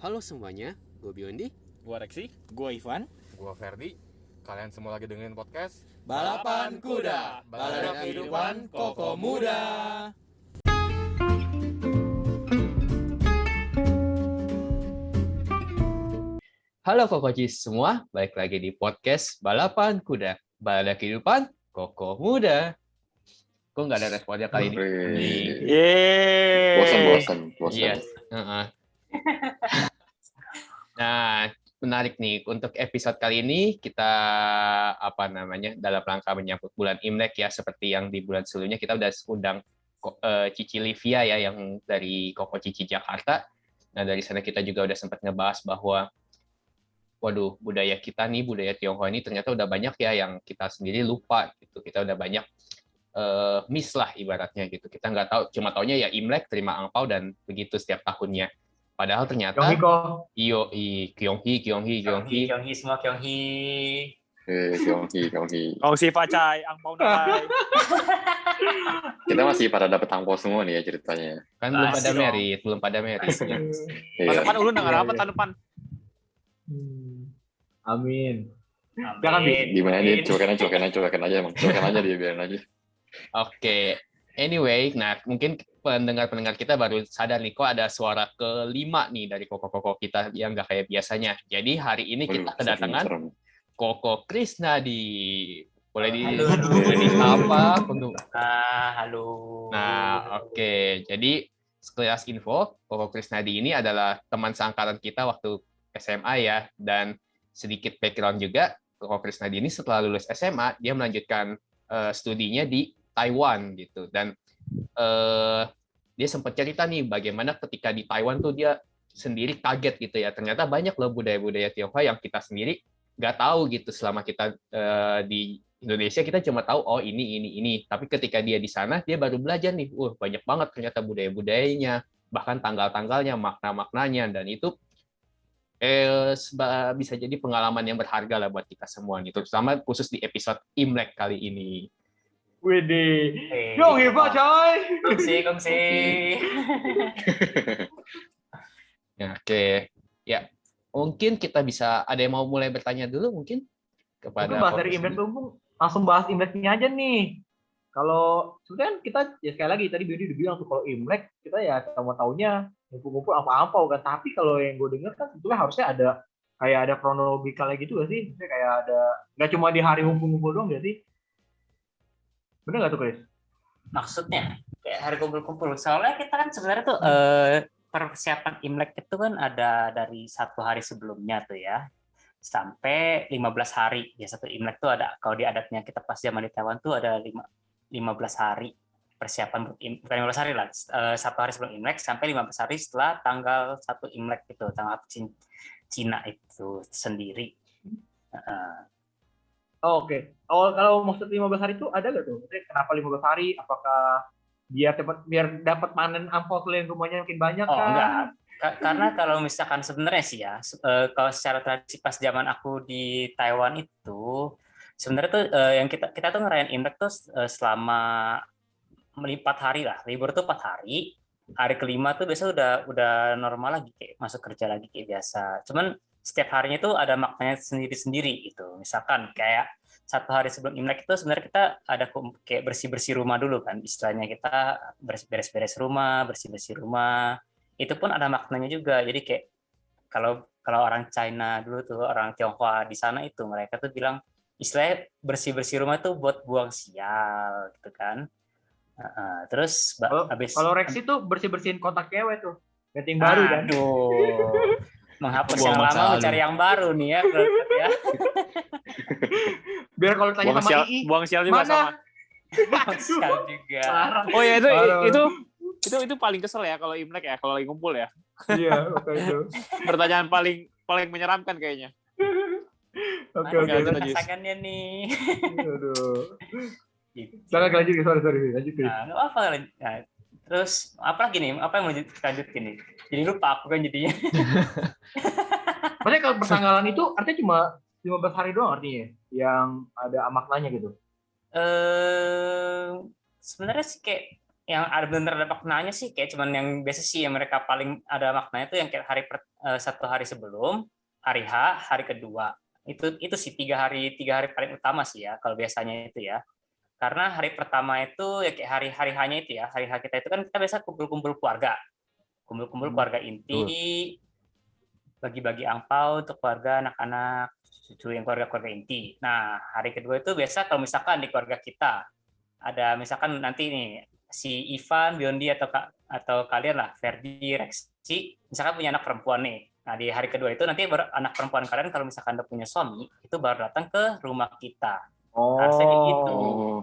Halo semuanya, gue Biondi. Gua Reksi. Gua Ivan. Gua Ferdi. Kalian semua lagi dengerin podcast Balapan Kuda, balada kehidupan Koko Muda. Halo Kokocis semua, balik lagi di podcast Balapan Kuda, balada kehidupan Koko Muda. Kok nggak ada responnya kali ini? Bosan. Yes. Nah, menarik nih untuk episode kali ini kita dalam rangka menyambut bulan Imlek ya, seperti yang di bulan sebelumnya kita udah undang Cici Livia ya yang dari Koko Cici Jakarta. Nah, dari sana kita juga udah sempat ngebahas bahwa budaya kita nih, budaya Tionghoa ini ternyata udah banyak ya yang kita sendiri lupa gitu. Kita udah banyak miss lah ibaratnya gitu. Kita nggak tahu, cuma taunya ya Imlek, terima angpau dan begitu setiap tahunnya. Padahal ternyata Kyonghi semua Kyonghi. Kyonghi. Kongsi pacai, angpau nalai. Kita masih pada dapet angpau semua nih ya ceritanya. Kan belum pada merit. Tahun Iya. depan ulun dengar apa tahun depan? Amin. Jangan Gimana dia cuekin aja emang. Cuekin aja dia, biarin aja. Oke. Anyway, nah mungkin pendengar-pendengar kita baru sadar nih kok ada suara kelima nih dari Koko-Koko kita yang nggak kayak biasanya. Jadi hari ini kita kedatangan Serem. Koko Krisnadi. Boleh Halo. disapa? Halo. Nah, oke. Jadi sekilas info, Koko Krisnadi ini adalah teman seangkatan kita waktu SMA ya. Dan sedikit background juga, Koko Krisnadi ini setelah lulus SMA, dia melanjutkan studinya di Taiwan gitu. Dan dia sempat cerita nih bagaimana ketika di Taiwan tuh dia sendiri kaget gitu ya. Ternyata banyak loh budaya-budaya Tionghoa yang kita sendiri nggak tahu gitu selama kita di Indonesia. Kita cuma tahu oh ini. Tapi ketika dia di sana dia baru belajar nih, banyak banget ternyata budaya-budayanya, bahkan tanggal-tanggalnya, makna-maknanya, dan itu bisa jadi pengalaman yang berharga lah buat kita semua nih, terutama khusus di episode Imlek kali ini. Widih. Kyonghi pacai. Kongsi. Ya, oke. Ya, mungkin kita bisa ada yang mau mulai bertanya dulu mungkin kepada Mungkin bahas dari Imlek dulu, langsung bahas Imleknya aja nih. Kalau sebenarnya kita ya sekali lagi tadi Budi udah bilang tuh kalau Imlek kita ya sama taunya ngumpul-ngumpul apa-apa kan. Tapi kalau yang gue dengar kan sebetulnya harusnya ada kronologikalnya gitu gak sih? Maksudnya kayak ada nggak cuma di hari ngumpul-ngumpul doang gak sih? Bener nggak tuh Chris? Maksudnya kayak hari kumpul-kumpul. Soalnya kita kan sebenarnya tuh persiapan Imlek itu kan ada dari 1 hari sebelumnya tuh ya. Sampai 15 hari. Ya satu Imlek tuh ada, kalau di adatnya kita pas zaman di Taiwan tuh ada 15 hari persiapan, bukan 15 hari lah, 1 hari sebelum Imlek sampai 15 hari setelah tanggal 1 Imlek itu, tanggal Cina itu sendiri. Oke. Kalau maksud 15 hari itu ada nggak tuh? Maksudnya kenapa 15 hari? Apakah biar dapat panen angpau keliling rumahnya makin banyak Oh, kan? enggak. Karena kalau misalkan sebenarnya sih ya, kalau secara tradisi pas zaman aku di Taiwan itu, sebenarnya tuh yang kita tuh ngerayain Imlek tuh selama 4 hari lah. Libur tuh 4 hari. Hari kelima tuh biasa udah normal lagi, kayak masuk kerja lagi kayak biasa. Cuman setiap harinya tuh ada maknanya sendiri-sendiri gitu. Misalkan kayak 1 hari sebelum Imlek itu sebenarnya kita ada kayak bersih-bersih rumah dulu kan. Istilahnya kita beres-beres rumah, bersih-bersih rumah. Itu pun ada maknanya juga. Jadi kayak kalau orang China dulu tuh, orang Tionghoa di sana itu mereka tuh bilang istilahnya bersih-bersih rumah tuh buat buang sial gitu kan. Terus Kalau Rex itu bersih-bersihin kontak cewek tuh. Ganti yang baru kan. Aduh. Menghapus Buang yang masa lama lalu. mencari yang baru nih ya. Biar kalau tanya sama Ii, Buang sial juga mana? sama. Buang sial juga. Parah. Oh ya Parah. itu paling kesel ya kalau Imlek ya, kalau lagi ngumpul ya. Iya, oke itu. Pertanyaan paling menyeramkan kayaknya. Oke. lanjut, lanjut. Pasangannya nih. Aduh. Gitu. Silakan lanjut, sorry. Lanjut. Nah, nggak apa. Nah, terus apa lagi nih? Apa yang mau lanjutin nih? Jadi lupa aku kan jadinya. Maksudnya kalau pertanggalan itu artinya cuma 15 hari doang artinya yang ada maknanya gitu. Sebenarnya sih kayak yang ada benar ada maknanya sih kayak cuman yang biasa sih yang mereka paling ada maknanya tuh yang kayak satu hari sebelum hari H, hari kedua. Itu sih tiga hari paling utama sih ya kalau biasanya itu ya. Karena hari pertama itu ya kayak hari hanya itu ya, hari H kita itu kan kita biasa kumpul-kumpul keluarga. Kumpul-kumpul keluarga inti, bagi-bagi angpau untuk keluarga anak-anak, cucu yang keluarga inti. Nah, hari kedua itu biasa kalau misalkan di keluarga kita ada misalkan nanti nih si Ivan, Biondi atau kalian lah, Ferdi, Rexi, misalkan punya anak perempuan nih. Nah, di hari kedua itu nanti anak perempuan kalian kalau misalkan udah punya suami, itu baru datang ke rumah kita. Harusnya kayak gitu. Oh,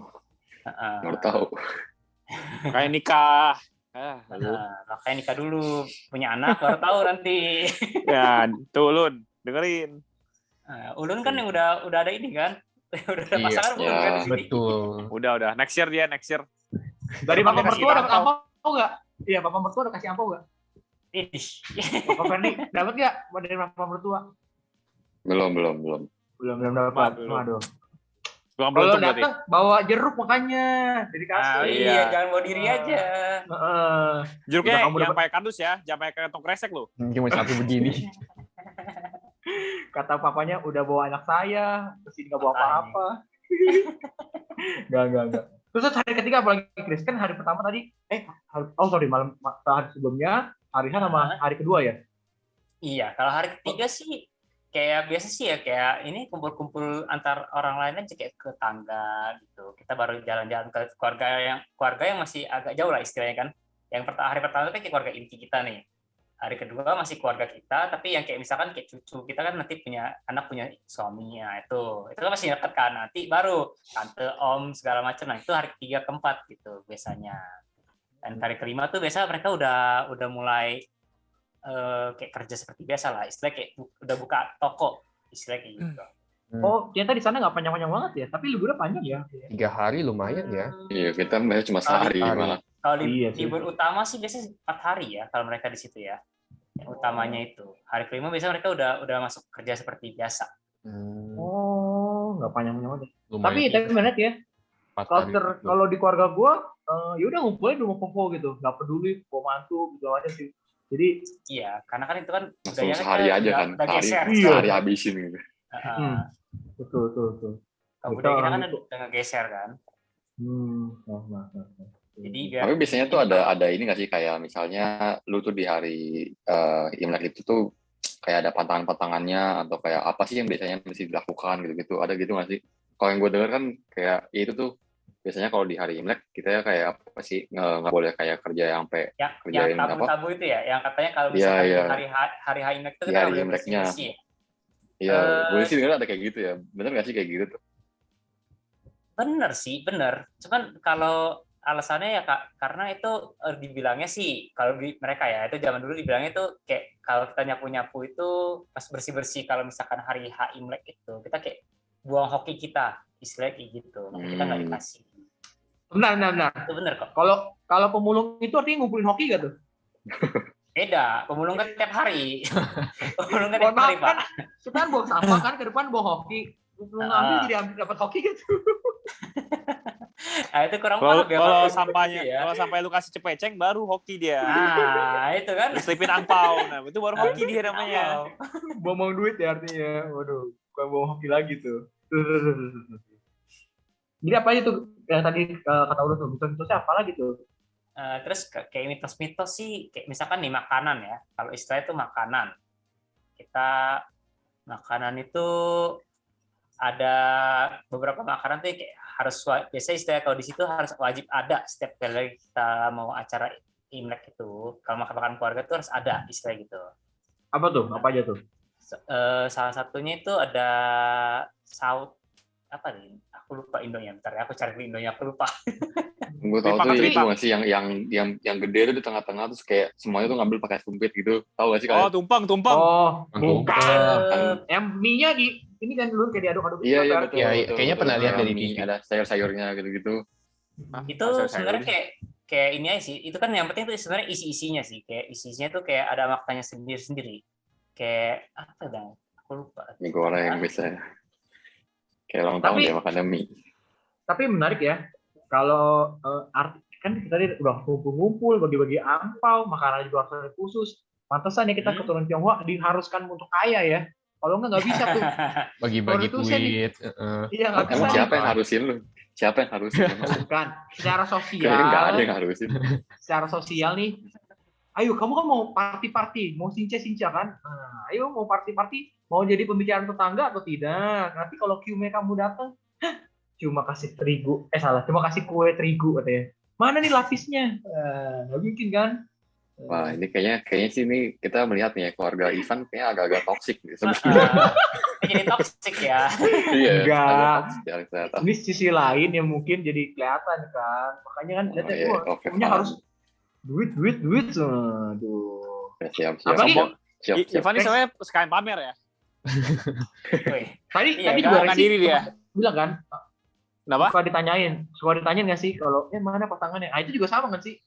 baru tahu. Kayak nikah. Makanya nikah dulu, punya anak baru tahu nanti. Ya, tuh Lun, dengerin. Ulun kan yang udah ada ini kan, udah ada pasangan belum kan di sini. Betul. Udah. Next year. Dari bapak Kasih mertua dapat ampau. ampau nggak? Iya, bapak mertua udah kasih ampau nggak? Ih. Bapak Ferdi dapat nggak dari bapak mertua? Belum. Belum dapat. Belum. Aduh. Kurang Kalau beruntung berarti. datang bawa jeruk makanya dari kasih. Iya, jangan bawa diri aja. Jeruknya Udah kamu yang dapat- pakai kardus ya, jangan pakai kantong kresek lu. Cuma satu begini. Kata papanya udah bawa anak saya, terus ini nggak bawa apa-apa. Enggak. Terus hari ketiga apalagi Chris? Kan hari pertama tadi, malam hari sebelumnya, hari H sama hari kedua ya? Iya, kalau hari ketiga sih kayak biasa sih ya, kayak ini kumpul-kumpul antar orang lain aja kayak ke tangga gitu. Kita baru jalan-jalan ke keluarga yang masih agak jauh lah istilahnya kan. Hari pertama itu kan kayak keluarga inti kita nih. Hari kedua masih keluarga kita, tapi yang kayak misalkan kayak cucu kita kan nanti punya suaminya itu kan masih dekat kan, nanti baru tante om segala macam. Nah itu hari ketiga keempat gitu biasanya. Dan hari kelima tuh biasa mereka udah mulai kayak kerja seperti biasa lah, istilah kayak udah buka toko, istilah kayak gitu. Oh, ternyata di sana nggak panjang-panjang banget ya, tapi liburnya panjang ya. 3 hari lumayan ya. Iya, kita biasanya cuma sehari malah. Kalau Iya sih. libur utama sih biasanya 4 hari ya kalau mereka di situ ya. Yang utamanya itu. Hari kelima biasanya mereka udah masuk kerja seperti biasa. Oh, nggak panjang-panjang banget. Lumayan. Tapi menarik ya. 4 hari. Kalau di keluarga gua, ya udah ngumpulin di rumah Koko gitu, nggak peduli mau mantu gitu aja sih. Jadi Iya, karena kan itu kan Langsung budayanya sehari aja kan. udah geser. Sehari habisin gitu. betul. Kalau budaya kita kan udah ngegeser kan. Jadi biar Tapi biasanya tuh ada ini nggak sih, kayak misalnya lu tuh di hari Imlek itu tuh kayak ada pantangan-pantangannya atau kayak apa sih yang biasanya mesti dilakukan gitu-gitu, ada gitu nggak sih? Kalau yang gue dengar kan kayak ya itu tuh biasanya kalau di hari Imlek kita ya kayak apa sih, nggak boleh kayak kerja yang sampai yang kerjain tabu-tabu itu ya, yang katanya kalau Iya, misalkan iya. hari H Imlek itu Di kita hari boleh Imleknya. bersih-bersih ya. Iya, gue sih dengar ada kayak gitu ya. Bener nggak sih kayak gitu tuh? Bener sih, bener. Cuman kalau alasannya ya Kak, karena itu dibilangnya sih, kalau mereka ya, itu zaman dulu dibilangnya itu kayak kalau kita nyapu-nyapu itu pas bersih-bersih, kalau misalkan hari H Imlek itu, kita kayak buang hoki kita, istilahnya kayak gitu. Makanya kita nggak dikasih. Benar. Itu bener kok. Kalau pemulung itu artinya ngumpulin hoki gak tuh? Beda, pemulung kan tiap hari. Pemulung kan Mohon tiap hari, maaf kan, Pak. kita kan buang sampah kan ke depan bawa hoki. Lu ngambil jadi ambil dapat hoki gitu. Nah, itu kurang Kalau paham ya. kalau Pak. sampahnya, Ya. kalau sampai lu kasih cepeceng baru hoki dia. Nah, itu kan. Diselipin angpau. Nah, itu baru hoki dia namanya. Buang duit ya artinya. Waduh, bukan bawa hoki lagi tuh. Jadi apa aja tuh yang tadi kata Ulus tuh, mitos-mitosnya apa lagi tuh? Terus kayak mitos-mitos sih, kayak misalkan nih makanan ya. Kalau istilah itu makanan. Makanan itu ada beberapa makanan tuh kayak harus biasanya istilah kalau di situ harus wajib ada setiap kali kita mau acara Imlek itu. Kalau makan keluarga tuh harus ada istilah gitu. Apa tuh? Apa aja tuh? Salah satunya itu ada saut apa nih? Aku lupa Indonya. Bentar ya, aku cari dulu Indonya. Aku lupa. Gue tahu tuh itu nggak sih yang gede tuh di tengah-tengah terus kayak semuanya tuh ngambil pakai sumpit gitu. Tahu nggak sih Oh, kalian? tumpang. Oh, bukan. Eh, Yang mie-nya di ini kan dulu kayak diaduk-aduk. Iya gitu, betul. Iya, betul, kayaknya betul. pernah lihat dari Mie, TV. ada sayur-sayurnya gitu-gitu. Itu sebenarnya kayak ini aja sih. Itu kan yang penting itu sebenarnya isi-isinya sih. Kayak isi-isinya tuh kayak ada maknanya sendiri-sendiri. Kayak apa dong? Aku lupa. Mie goreng biasanya. Kayak ulang tahun ya makannya mie. Tapi menarik ya. Kalau kan kita tadi udah ngumpul-ngumpul, bagi-bagi angpau, makanan juga harus ada khusus. Pantesan ya kita keturunan Tionghoa diharuskan untuk kaya ya. Kalau nggak bisa tuh. Bagi-bagi Produsen nih. duit. Iya nggak bisa. Emang siapa yang harusin lu? Siapa yang harusin? Bukan. Secara Kayaknya nggak ada sosial, yang harusin. secara sosial nih. Ayo kamu kan mau party-party, mau sinca-sinca kan? Nah, ayo mau party-party, mau jadi pembicaraan tetangga atau tidak? Nanti kalau Q-me kamu datang, cuma kasih terigu, cuma kasih kue terigu katanya. Mana nih lapisnya? Nggak mungkin kan? Wah, ini kayaknya sih ini kita melihat nih ya, keluarga Ivan kayak agak-agak toksik nih sebenarnya. Jadi toksik ya. Iya, Enggak. agak toksik ya ternyata. Ini sisi lain yang mungkin jadi kelihatan kan. Makanya kan lihatnya iya, oke, punya paham. harus duit. Aduh. Ya, siap. Apalagi Siap. Ivan ini sebenarnya sekalian pamer ya. Wih, tadi Iya, juga Kan Resi diri dia. bilang kan, Kenapa? suka ditanyain nggak sih kalau mana pasangannya? Ah itu juga sama kan sih?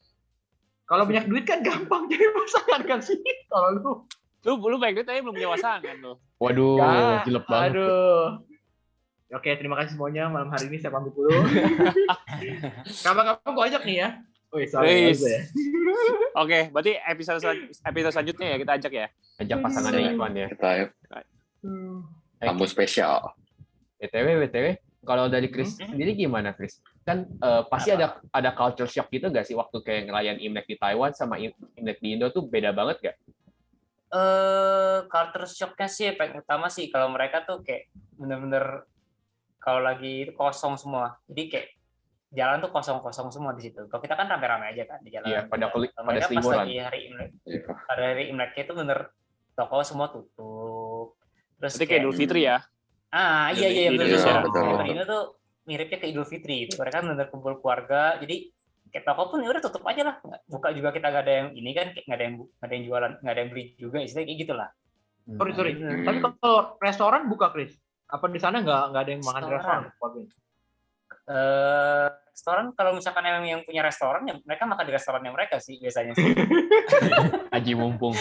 Kalau banyak duit kan gampang jadi pasangan kan sih? Kalau Lu baik duit tapi belum punya pasangan lu. Waduh, Nggak, jelek banget. aduh. Oke, terima kasih semuanya malam hari ini saya pamit dulu. Kapan-kapan gue ajak nih ya. Wih, sorry Wis. ya. Oke, berarti episode selanjutnya ya kita ajak ya. Ajak pasangannya Ivan ya. Kita tamu spesial. BTW, kalau dari Chris sendiri gimana, Chris? Kan pasti ada culture shock gitu nggak sih waktu kayak ngerayain Imlek di Taiwan sama Imlek di Indo tuh beda banget nggak? Culture shock-nya sih paling utama sih kalau mereka tuh kayak bener-bener kalau lagi kosong semua. Jadi kayak jalan tuh kosong-kosong semua di situ. Kalau kita kan rame-rame aja kan di jalan. Iya, pada mereka pas seliburan. lagi hari Imlek. Iya. Pada hari Imleknya itu bener toko semua tutup. Terus Berarti kayak Idul Fitri ya. Iya Di betul. Indonesia. Betul. Kalau di Indo tuh miripnya ke Idul Fitri. Mereka bener kumpul keluarga. Jadi kayak toko pun ya udah tutup aja lah. Buka juga kita nggak ada yang ini kan, nggak ada yang jualan, nggak ada yang beli juga. Istilahnya kayak gitulah. Sorry. Tapi kalau restoran buka, Chris? Apa di sana nggak ada yang makan di Restoran. restoran? Restoran kalau misalkan yang punya restoran ya mereka makan di restorannya mereka sih biasanya sih. Haji mumpung.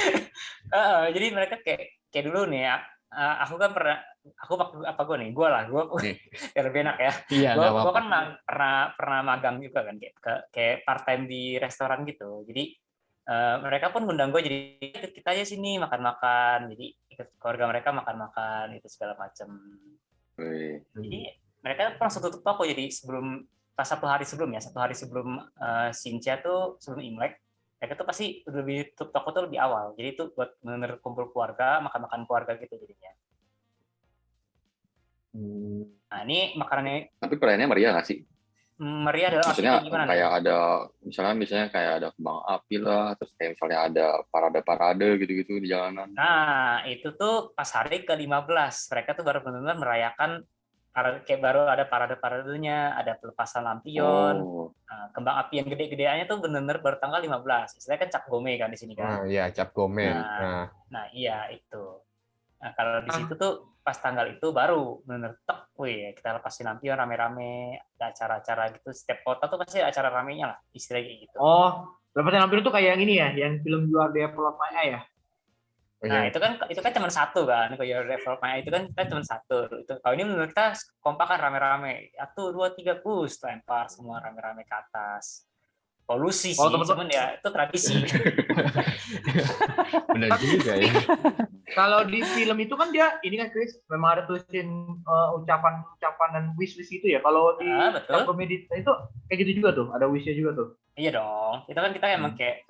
Jadi mereka kayak dulu nih ya, aku kan pernah biar lebih enak ya. Iya, nggak Gue apa-apa. kan pernah magang juga kan kayak part time di restoran gitu. Jadi mereka pun ngundang gue jadi ikut kita aja sini makan-makan. Jadi ikut keluarga mereka makan-makan itu segala macam. Wih. Jadi mereka langsung tutup toko. Jadi satu hari sebelum Xinjia tuh sebelum Imlek, mereka tuh pasti lebih tutup toko tuh lebih awal. Jadi itu buat bener kumpul keluarga, makan-makan keluarga gitu jadinya. Nah ini makanannya Tapi perayaannya meriah nggak sih? meriah dalam Maksudnya artinya gimana? kayak ada misalnya kayak ada kembang api lah, terus kayak misalnya ada parade gitu-gitu di jalanan. Nah itu tuh pas hari ke-15 mereka tuh baru benar-benar merayakan kayak baru ada parade-paradenya, ada pelepasan lampion, Oh, kembang api yang gede-gedeannya tuh benar-benar baru tanggal 15. Istilahnya kan Cap Gome kan di sini kan. Nah, ya cap gomen. Nah. Nah iya itu. Nah kalau di situ tuh pas tanggal itu baru benar tek, wih kita lepasin lampion rame-rame, ada acara-acara gitu. Setiap kota tuh pasti ada acara ramenya lah, istilahnya kayak gitu. Oh, lepasan lampion itu kayak yang ini ya, yang film You Are the Apple of My Eye ya? Nah itu kan cuma satu kan, kalau Your Development itu kan kita cuma satu. Itu kalau ini menurut kita kompak kan rame-rame, 1, 2, 3 push lempar semua rame-rame ke atas. Polusi sih, cuman ya itu tradisi. Benar juga ya. Kalau di film itu kan dia ini kan Chris memang ada tulisin ucapan dan wish itu ya. Kalau di betul. komedi itu kayak gitu juga tuh, ada wishnya juga tuh. Iya dong. Itu kan kita emang kayak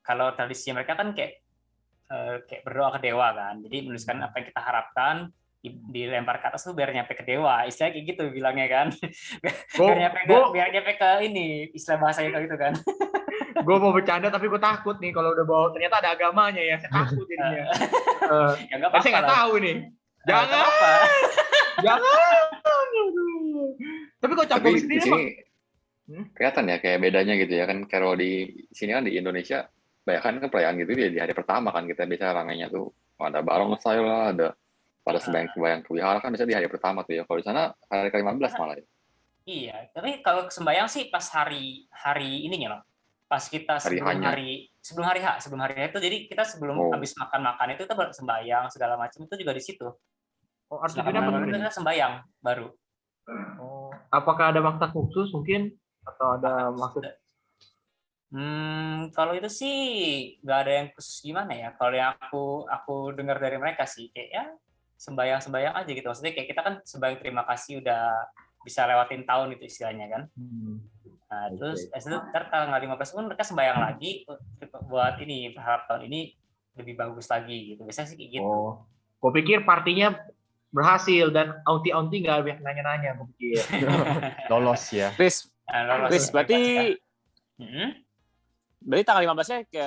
kalau tradisi mereka kan kayak berdoa ke dewa kan. Jadi menuliskan apa yang kita harapkan dilempar ke atas tuh biar nyampe ke dewa. Istilahnya kayak gitu bilangnya kan. biar nyampe ke ini istilah bahasanya kayak gitu kan. Gue mau bercanda tapi gue takut nih kalau udah bawa ternyata ada agamanya ya. Saya takut jadinya. Ya enggak apa-apa. Saya nggak tahu nih. Jangan. Apa. Jangan. Tapi kok capek tapi sendiri di sini kelihatan ya kayak bedanya gitu ya kan. Kalau di sini kan di Indonesia bahkan kan perayaan gitu ya di hari pertama kan kita biasa ramainya tuh ada barongsai lah, ada pada sembahyang kewihara kan biasanya di hari pertama tuh ya. Kalau di sana hari ke-15 malah ya. Iya, tapi kalau sembahyang sih pas hari ininya loh. Pas kita sebelum hari H itu jadi kita sebelum habis makan itu kita sembahyang segala macam itu juga di situ. Oh, artinya apa tuh? Kita sembahyang baru. Oh, apakah ada makna khusus mungkin Atau ada maksud? Kalau itu sih nggak ada yang khusus gimana ya. Kalau yang aku dengar dari mereka sih kayak ya sembayang aja gitu. Maksudnya kayak kita kan sembayang terima kasih udah bisa lewatin tahun itu istilahnya kan. Nah, terus ntar tanggal 15 pun mereka sembayang lagi buat ini berharap tahun ini lebih bagus lagi gitu. Biasanya sih kayak gitu. Oh, gue pikir partinya berhasil dan aunty nggak banyak nanya-nanya, gue pikir. Lolos ya. Chris, berarti tanggal 15-nya ke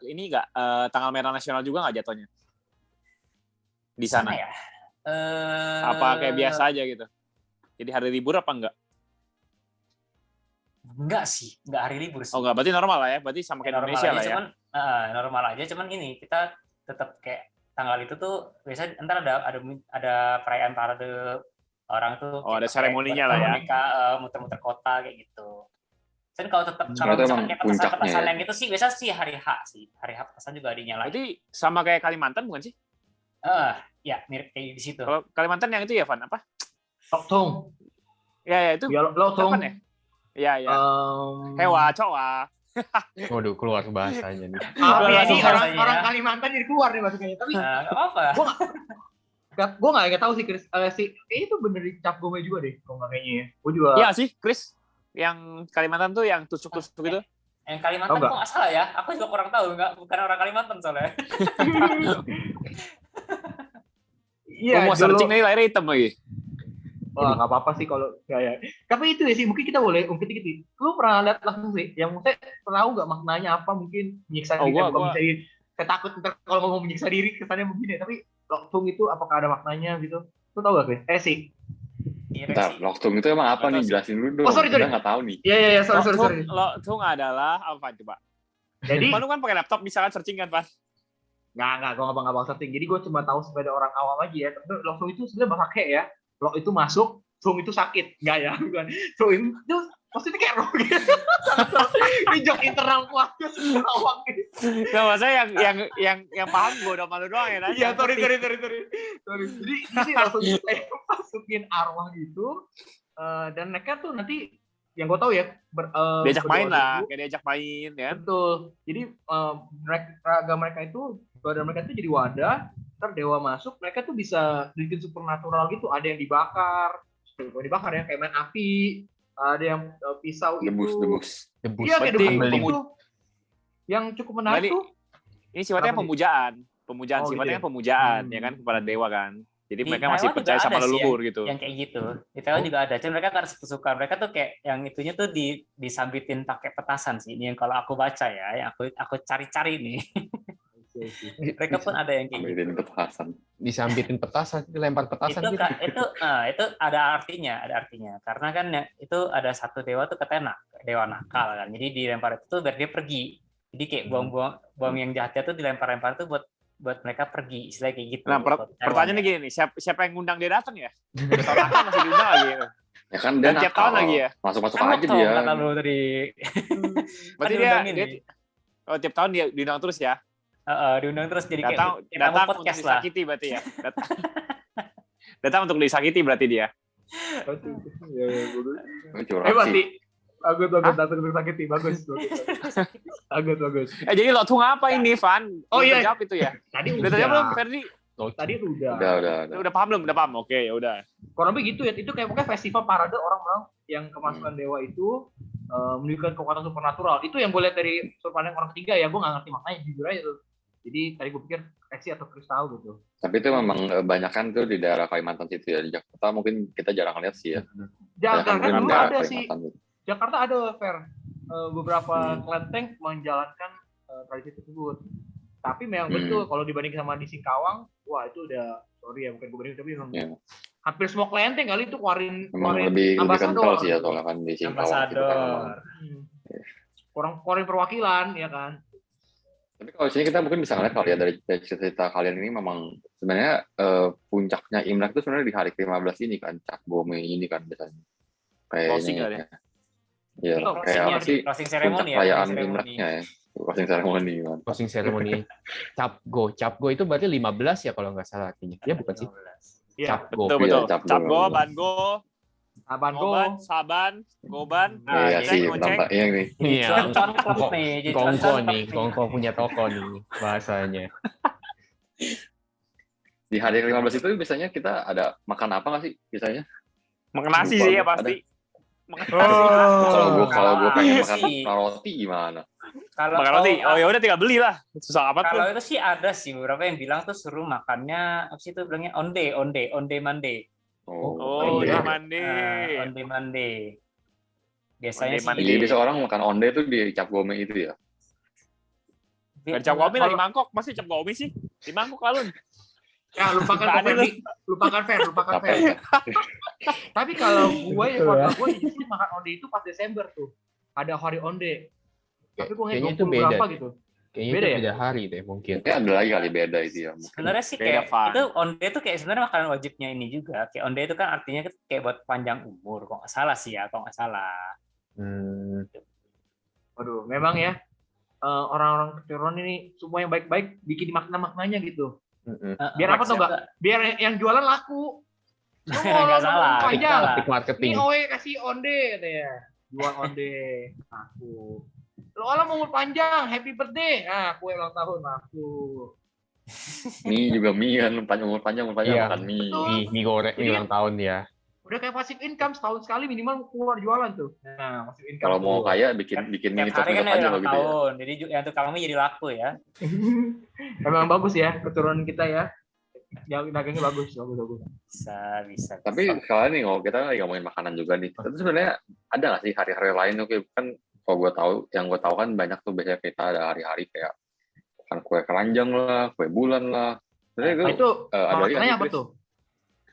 ini nggak tanggal merah nasional juga nggak jatuhnya di sana? Ya? Apa kayak biasa aja gitu? Jadi hari libur apa enggak? Enggak sih, enggak hari libur sih. Oh enggak, berarti normal lah ya. Berarti sama kayak Indonesia lah ya. Cuman, normal aja, cuman ini kita tetap kayak tanggal itu tuh biasanya ntar ada perayaan parade orang tuh. Oh, ada seremoninya lah ya. Mereka muter-muter kota kayak gitu. Dan kalau misalkan kayak petasan yang gitu sih biasa sih hari H sih. Hari H petasan juga dinyalain. Berarti sama kayak Kalimantan bukan sih? Ya mirip kayak di situ. Kalau Kalimantan yang itu ya, Van, apa? Loktung. Ya itu. Ya, Loktung. Kapan ya? Iya. Hewa, cowa. Waduh, keluar bahasanya nih. Ini orang Kalimantan jadi keluar nih maksudnya. Tapi nggak apa. Gue nggak tahu sih Chris. Itu bener di Cap Gome juga deh. Kalau nggak kayaknya ya. Gue juga. Iya sih, Chris. Yang Kalimantan tuh yang tusuk-tusuk gitu. Yang Kalimantan kok nggak salah ya? Aku juga kurang tahu. Bukan orang Kalimantan soalnya. Iya. Mau searching nih lahirnya hitam lagi. Wah, nggak apa-apa sih kalau ya. Tapi itu ya sih, mungkin kita boleh ungkit-ungkit. Lu pernah lihat langsung sih? Yang maksudnya tahu nggak maknanya apa? Mungkin menyiksa diri. Saya takut ntar kalau ngomong menyiksa diri kesannya begini. Tapi loktung itu apakah ada maknanya gitu? Lu tahu nggak, Chris? Sih. Bentar, loktung itu emang apa nih? Jelasin dulu dong. Sorry. Kita nggak tahu nih. Iya, sorry. Loktung adalah apa coba? Jadi, lu kan pakai laptop misalkan searching kan, Pak? Nggak, gue nggak bakal searching. Jadi gue cuma tahu sebagai orang awam aja ya. Tapi loktung itu sebenarnya bahasa kayak ya. Lo itu masuk, tung itu sakit. Nggak ya, bukan. Tung itu maksudnya kayak roh gitu. Ini jok internal keluarga sebenarnya awam gitu. Nggak, maksudnya yang paham gue udah malu doang ya. Iya, sorry. Jadi langsung masukin arwah gitu. Dan mereka tuh nanti yang gue tahu ya diajak main lah, kayak diajak main ya. Betul. Jadi mereka itu jadi wadah, ntar dewa masuk, mereka tuh bisa bikin supernatural gitu. Ada yang dibakar ya, kayak main api, ada yang pisau debus. Iya, kayak debus itu. Yang cukup menarik tuh. Ini sifatnya pemujaan sifatnya gitu. Pemujaan ya kan kepada dewa kan. Jadi mereka masih percaya sama leluhur gitu. Yang kayak gitu. Di Taiwan juga ada. Cuma mereka kan suka. Mereka tuh kayak yang itunya tuh disambitin pakai petasan sih. Ini yang kalau aku baca ya, yang aku cari-cari nih. Mereka pun ada yang kayak gitu. Disambitin petasan, dilempar petasan itu, gitu. Itu ada artinya. Karena kan itu ada satu dewa tuh katanya dewa nakal kan. Jadi dilempar itu tuh biar dia pergi. Jadi kayak buang yang jahatnya tuh dilempar-lempar tuh buat mereka pergi, istilahnya kayak gitu. Nah, pertanyaannya gini nih, siapa yang ngundang dia datang ya? Tahun akan masih diundang lagi. Ya kan dia tiap tahun lagi ya. Masuk aja dia. Kata lu tadi. Berarti dia tiap tahun dia diundang terus ya? Diundang terus jadi datang podcast untuk disakiti berarti ya. Datang untuk disakiti berarti dia. Hebat sih. Bagus datang tersakiti, bagus. Jadi loktung apa ini, Van? Oh iya. Jawab itu ya. Tadi udah terjawab belum, Ferdi? Tadi udah. Udah paham belum? Udah paham. Oke, ya udah. Kurang lebih gitu ya. Itu kayak pokoknya festival parade orang-orang yang kemasukan dewa itu menunjukkan kekuatan supernatural. Itu yang gue lihat dari sudut pandang orang ketiga ya. Gue nggak ngerti maknanya jujur aja tuh. Jadi tadi gue pikir Lexi atau Chris tahu gitu. Tapi itu memang kebanyakan tuh di daerah Kalimantan situ ya. Di Jakarta mungkin kita jarang lihat sih ya. Jakarta dulu ada sih. Gitu. Jakarta ada beberapa kelenteng menjalankan tradisi tersebut. Tapi memang betul kalau dibanding sama di Singkawang, wah itu udah sorry ya bukan gue banding tapi memang hampir semua kelenteng kali itu keluarin lebih kental sih ya soalnya kan di Singkawang itu kan keluarin perwakilan ya kan. Tapi kalau sini kita mungkin bisa ngeliat kali ya dari cerita kalian ini memang sebenarnya puncaknya Imlek itu sebenarnya di hari ke-15 ini kan, Cap Gome ini kan biasanya. Kayaknya ya kayak apa sih puncak perayaan Imleknya ya. Closing ceremony. Cap Go itu berarti 15 ya kalau nggak salah artinya. Ya bukan sih? Iya, betul. Cap Go, Ban Go. Saban Goban, go. Saban, Goban, Nah, Iya jadi sih, ngocek. nampak iya nih. Iya, Cuan klub nih, jadi Kongko cuan nih, klub Kongko punya toko nih bahasanya. Di hari ke-15 itu biasanya kita ada makan apa nggak sih biasanya? Makan nasi Lupa sih ya gua, pasti. Makan nasi. Oh. Kalau gue pengen makan sih. roti gimana? Kalau Makan roti. Oh ya udah tinggal beli lah. Susah amat tuh. kalau itu sih ada sih beberapa yang bilang tuh suruh makannya apa sih itu bilangnya on day Monday. Oh, iya. di mandi. On day Monday. Biasanya On day sih Monday. Jadi bisa orang makan onde tuh di cap gome itu ya? Gak cap gomi lagi mangkok. Masih cap gomi sih? Di mangkok kalun. Ya, lupakan Nggak ada Ferdi. Lupakan Fer. Capek. Tapi kalau gue ya, keluarga gue justru makan onde itu pas Desember tuh. Ada hari onde. Tapi gue Kayaknya nggak itu 20 beda. berapa gitu. Kayaknya Beda itu ya? beda hari deh mungkin. Kayak ada lagi kali beda itu ya. Mungkin. sebenarnya sih Beda, kayak Van. itu onde itu kayak sebenarnya makanan wajibnya ini juga. Kayak onde itu kan artinya kayak buat panjang umur. Kok nggak salah sih ya, kalau nggak salah. Waduh, memang ya orang-orang keturunan ini semua yang baik-baik bikin makna-maknanya gitu. Biar apa tau gak? Biar yang jualan laku. Lu Nggak salah. panjang. nggak salah. Tactic marketing. Ini OE kasih onde katanya. Jual onde. Aku. Lo orang mau umur panjang, happy birthday. Nah, kue ulang tahun aku. Mie juga mie kan, umur panjang Iya. makan mie. Betul. Mie goreng, mie ulang tahun ya. Udah kayak passive income setahun sekali minimal keluar jualan tuh. Nah, passive income. Kalau mau tuh. kaya bikin mie Tiap hari terus kan aja ada kalau ulang gitu ya. tahun. Jadi yang tukang mie jadi laku ya. Memang bagus ya keturunan kita ya. Yang dagangnya bagus. Bisa. Tapi sekarang nih kita lagi ngomongin makanan juga nih. Tapi sebenarnya ada nggak sih hari-hari lain? Oke, kan kalau yang gue tahu kan banyak tuh biasanya kita ada hari-hari kayak makan kue keranjang lah, kue bulan lah. Sebenarnya Itu ada lagi makanannya nggak sih, apa Chris? tuh?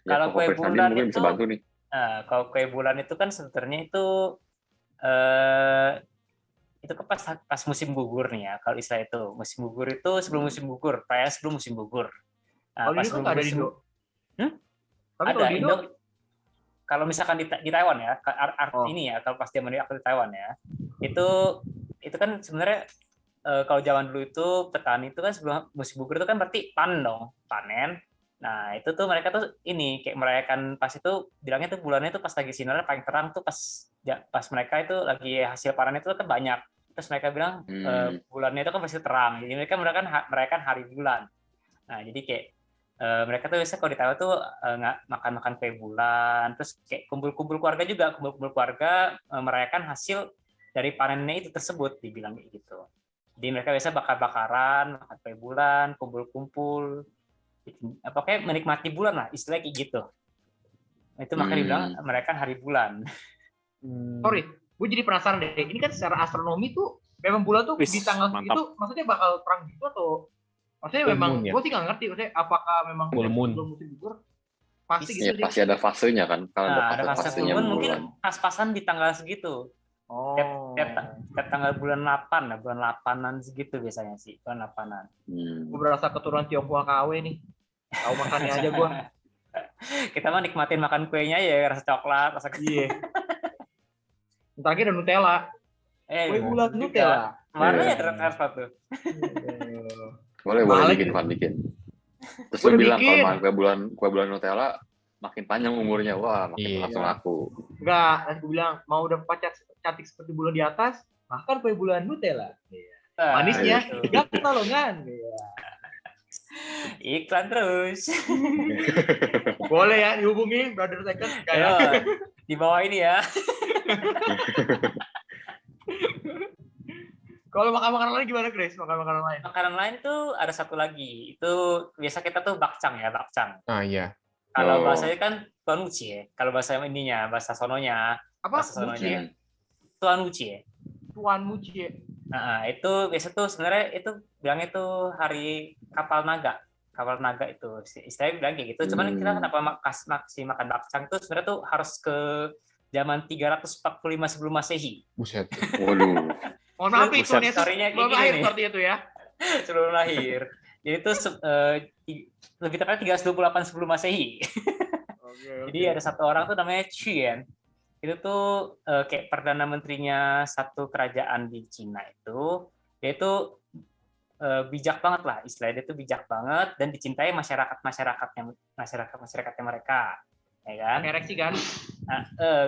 Kalau Ya, kue Chris Nadine bulan mungkin bisa itu- bantu nih. Kalau kue bulan itu kan sebenarnya itu kan pas musim gugur nih ya. Kalau istilah itu musim gugur itu sebelum musim gugur, perayaan sebelum musim gugur. Kalau Pas ini kan nggak ada di Indo. Tapi ada kalau di Indo, kalau misalkan di Taiwan ya, Oh. ini ya kalau pas zaman aku di Taiwan ya, itu kan sebenarnya kalau zaman dulu itu petani itu kan sebelum musim gugur itu kan berarti panen. Nah itu tuh mereka tuh ini kayak merayakan pas itu bilangnya tuh bulannya tuh pas lagi sinarnya paling terang tuh pas mereka itu lagi hasil panen itu kan banyak. Terus mereka bilang bulannya itu kan pasti terang, jadi mereka merayakan hari bulan. Nah jadi kayak mereka tuh biasanya kalau di Taiwan tuh makan kue bulan, terus kayak kumpul-kumpul keluarga merayakan hasil dari panennya itu tersebut, dibilang kayak gitu. Jadi mereka biasa bakar-bakaran, makan kue bulan, kumpul-kumpul, kayak menikmati bulan lah, istilahnya kayak gitu. Itu makanya dibilang merayakan hari bulan. sorry, gue jadi penasaran deh. Ini kan secara astronomi tuh memang bulan tuh di tanggal segitu, maksudnya bakal terang gitu atau maksudnya Full memang moon, ya? gue sih nggak ngerti, maksudnya apakah memang Full moon. sebelum musim gugur pasti Iya, gitu pasti ada fasenya kan. Kan Ada fase fasenya full moon bulan. mungkin pas-pasan di tanggal segitu. Oh. Tiap tanggal bulan 8 lah, bulan 8-an segitu biasanya sih, bulan 8-an. Gue berasa keturunan Tionghoa KW nih. Tahu makannya aja gue. Kita mah nikmatin makan kuenya ya, rasa coklat, rasa Iya. Ntar lagi ada Nutella. Kue bulan Nutella. Mana Iya. ya ternyata tuh? Boleh Balik. bikin. Terus Udah lu bilang bikin. kalau makan kue bulan Nutella makin panjang umurnya, wah makin Iya. langsung laku. Enggak, nanti gue bilang mau dapat pacar cantik seperti bulan di atas, makan kue bulan Nutella. Manisnya Gitu. enggak ketolongan. Iya. Iklan terus. Boleh ya dihubungi Brother Second Ayo, kayak. di bawah ini ya. Kalau makan makanan lain gimana, Chris? Makan makanan lain. Makanan lain tuh ada satu lagi. Itu biasa kita tuh bakcang ya, bakcang. Ah iya. Kalau Oh. bahasanya kan tuan uci ya. Kalau bahasa ininya, bahasa sononya, Apa? bahasa sononya Muci. tuan uci ya. Tuan Muci. Nah, itu biasa tuh sebenarnya itu bilangnya tuh hari kapal naga. Kapal naga itu istilahnya bilang kayak gitu. Cuman kita kenapa masih makan bakcang tuh sebenarnya tuh harus ke zaman 345 sebelum Masehi. Buset. Waduh. Mohon maaf nih, Buset, Tuan story-nya kayak belum gini lahir nih. seperti itu ya. Sebelum lahir. Jadi itu lebih tepatnya 328 sebelum Masehi. Jadi ada satu orang tuh namanya Qian. Itu tuh kayak perdana menterinya satu kerajaan di Cina itu. Dia itu bijak banget lah, istilahnya dia tuh bijak banget dan dicintai masyarakatnya mereka. ya kan? Pakai ereksi kan?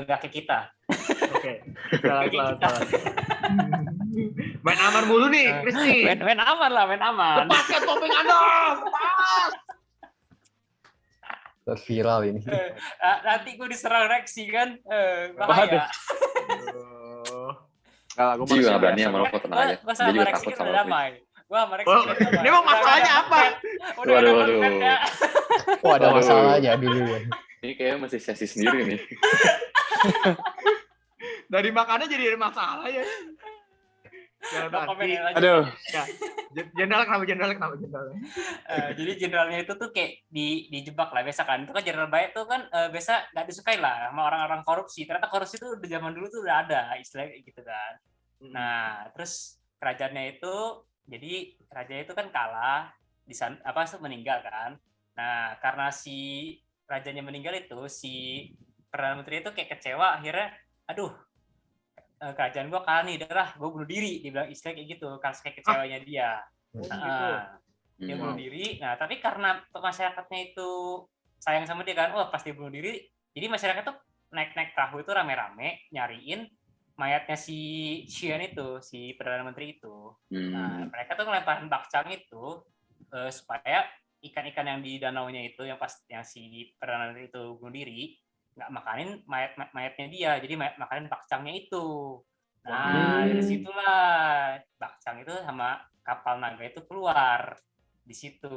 Nggak kayak kita. Oke. Salah. Main aman mulu nih, Chris nih. Main aman lah, main aman. Lepaskan topeng Anda. Lepas. Viral ini. Nanti gue diserang reaksi kan, bahaya. Kalau gue Dia juga nggak berani sama lo, kok tenang aja. Gue Dia sama juga reaksi takut kan sama udah lo. damai. Gue sama reaksi Oh, udah damai. ini emang masalahnya apa? Udah ada Waduh. konflik ya. Oh, ada Waduh. masalahnya dulu ya. Ini kayaknya masih sesi sendiri nih. Dari makannya jadi ada masalah ya. Udah komen aja. Aduh. Ya. Jenderal kenapa? Jadi generalnya itu tuh kayak dijebak lah biasa kan. Itu kan general baik tuh kan biasa nggak disukai lah sama orang-orang korupsi. Ternyata korupsi itu di zaman dulu tuh udah ada istilah gitu kan. Nah, terus kerajaannya itu jadi raja itu kan kalah di sana meninggal kan. Nah, karena si rajanya meninggal itu si perdana menteri itu kayak kecewa akhirnya aduh kerajaan gua kalah nih, udah gue bunuh diri, dibilang istilah kayak gitu, karena kayak kecewanya dia. Dia bunuh diri. Nah, tapi karena masyarakatnya itu sayang sama dia kan, pasti bunuh diri. Jadi masyarakat tuh naik perahu itu rame-rame nyariin mayatnya si Xian itu, si perdana menteri itu. Nah, mereka tuh ngelemparin bakcang itu supaya ikan-ikan yang di danaunya itu yang si perdana menteri itu bunuh diri nggak makanin mayatnya dia, jadi makanin bakcangnya itu. Nah, dari situlah bakcang itu sama kapal naga itu keluar di situ.